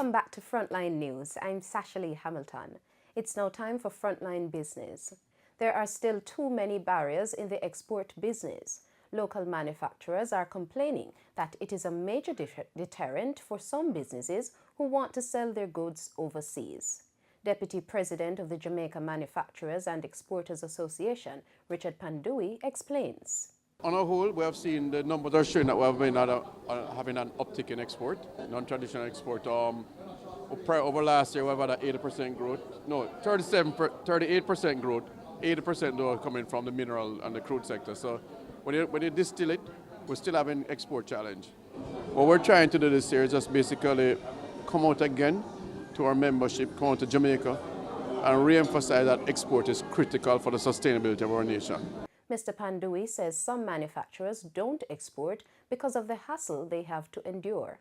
Welcome back to Frontline News. I'm Sasha Lee Hamilton. It's now time for Frontline Business. There are still too many barriers in the export business. Local manufacturers are complaining that it is a major deterrent for some businesses who want to sell their goods overseas. Deputy President of the Jamaica Manufacturers and Exporters Association, Richard Pandui, explains. On a whole, we have seen the numbers are showing that we have been having an uptick in export, non-traditional export. Over last year, we've had an 80% growth. No, 38% growth. 80% though coming from the mineral and the crude sector. So when you distill it, we're still having export challenge. What we're trying to do this year is just basically come out again to our membership, come out to Jamaica, and re-emphasize that export is critical for the sustainability of our nation. Mr. Pandui says some manufacturers don't export because of the hassle they have to endure.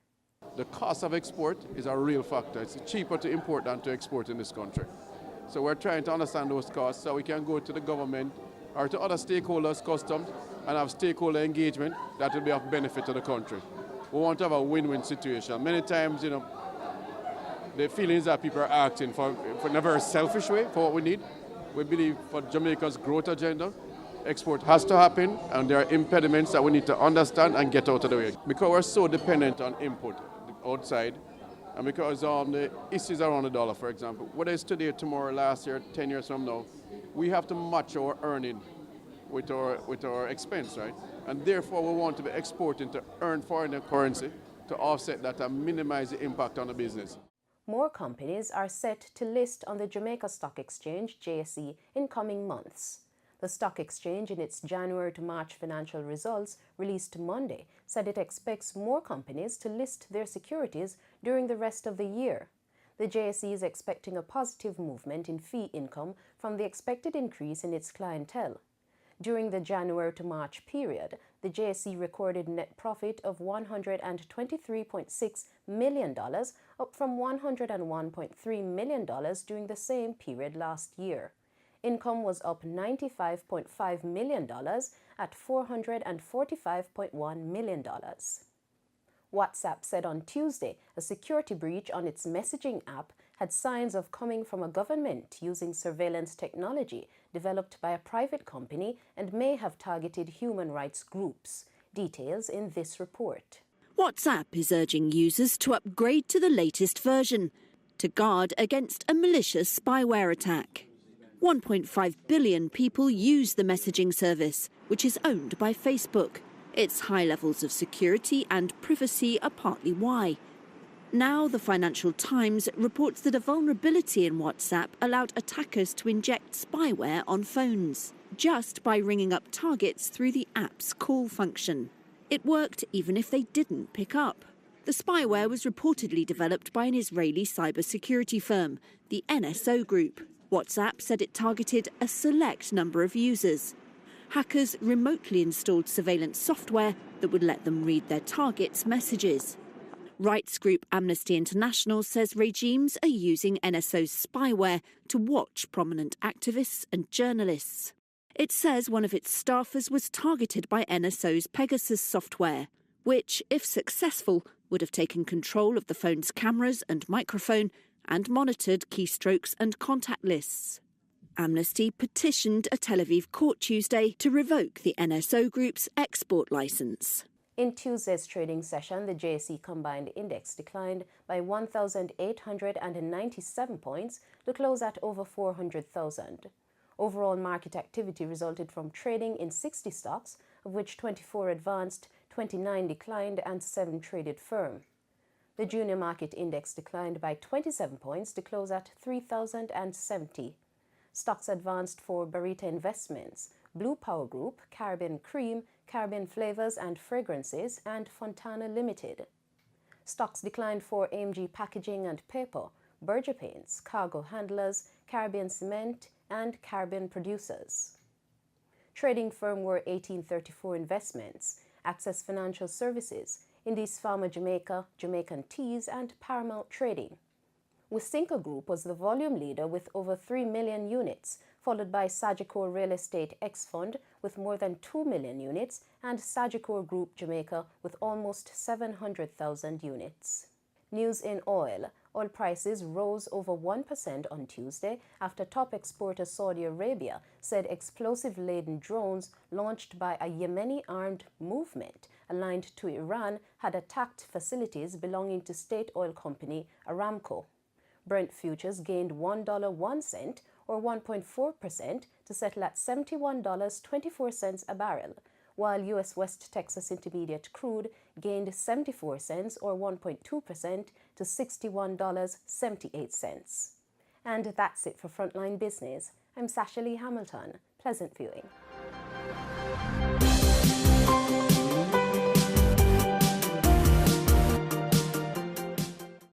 The cost of export is a real factor. It's cheaper to import than to export in this country. So we're trying to understand those costs so we can go to the government or to other stakeholders, customs, and have stakeholder engagement that will be of benefit to the country. We want to have a win-win situation. Many times, the feelings that people are acting for in a very selfish way for what we need. We believe for Jamaica's growth agenda, export has to happen, and there are impediments that we need to understand and get out of the way. Because we're so dependent on input outside, and because the issues around the dollar, for example, whether it's today, tomorrow, last year, 10 years from now, we have to match our earning with our expense, right? And therefore, we want to be exporting to earn foreign currency to offset that and minimize the impact on the business. More companies are set to list on the Jamaica Stock Exchange, JSE, in coming months. The stock exchange, in its January to March financial results released Monday, said it expects more companies to list their securities during the rest of the year. The JSE is expecting a positive movement in fee income from the expected increase in its clientele. During the January to March period, the JSE recorded net profit of $123.6 million, up from $101.3 million during the same period last year. Income was up $95.5 million at $445.1 million. WhatsApp said on Tuesday a security breach on its messaging app had signs of coming from a government using surveillance technology developed by a private company and may have targeted human rights groups. Details in this report. WhatsApp is urging users to upgrade to the latest version to guard against a malicious spyware attack. 1.5 billion people use the messaging service, which is owned by Facebook. Its high levels of security and privacy are partly why. Now, the Financial Times reports that a vulnerability in WhatsApp allowed attackers to inject spyware on phones, just by ringing up targets through the app's call function. It worked even if they didn't pick up. The spyware was reportedly developed by an Israeli cybersecurity firm, the NSO Group. WhatsApp said it targeted a select number of users. Hackers remotely installed surveillance software that would let them read their targets' messages. Rights group Amnesty International says regimes are using NSO's spyware to watch prominent activists and journalists. It says one of its staffers was targeted by NSO's Pegasus software, which, if successful, would have taken control of the phone's cameras and microphone and monitored keystrokes and contact lists. Amnesty petitioned a Tel Aviv court Tuesday to revoke the NSO Group's export licence. In Tuesday's trading session, the JSE Combined Index declined by 1,897 points to close at over 400,000. Overall market activity resulted from trading in 60 stocks, of which 24 advanced, 29 declined, and 7 traded firm. The Junior Market Index declined by 27 points to close at 3,070. Stocks advanced for Barita Investments, Blue Power Group, Caribbean Cream, Caribbean Flavors and Fragrances, and Fontana Limited. Stocks declined for AMG Packaging and Paper, Berger Paints, Cargo Handlers, Caribbean Cement, and Caribbean Producers. Trading firm were 1834 Investments, Access Financial Services, Indies Pharma Jamaica, Jamaican Teas, and Paramount Trading. Wisynco Group was the volume leader with over 3 million units, followed by Sagicor Real Estate X Fund with more than 2 million units and Sagicor Group Jamaica with almost 700,000 units. News in oil. Oil prices rose over 1% on Tuesday after top exporter Saudi Arabia said explosive-laden drones launched by a Yemeni armed movement aligned to Iran had attacked facilities belonging to state oil company Aramco. Brent futures gained $1.01 or 1.4% to settle at $71.24 a barrel, while U.S. West Texas Intermediate crude gained 74 cents or 1.2% to $61.78. And that's it for Frontline Business. I'm Sasha Lee Hamilton. Pleasant viewing.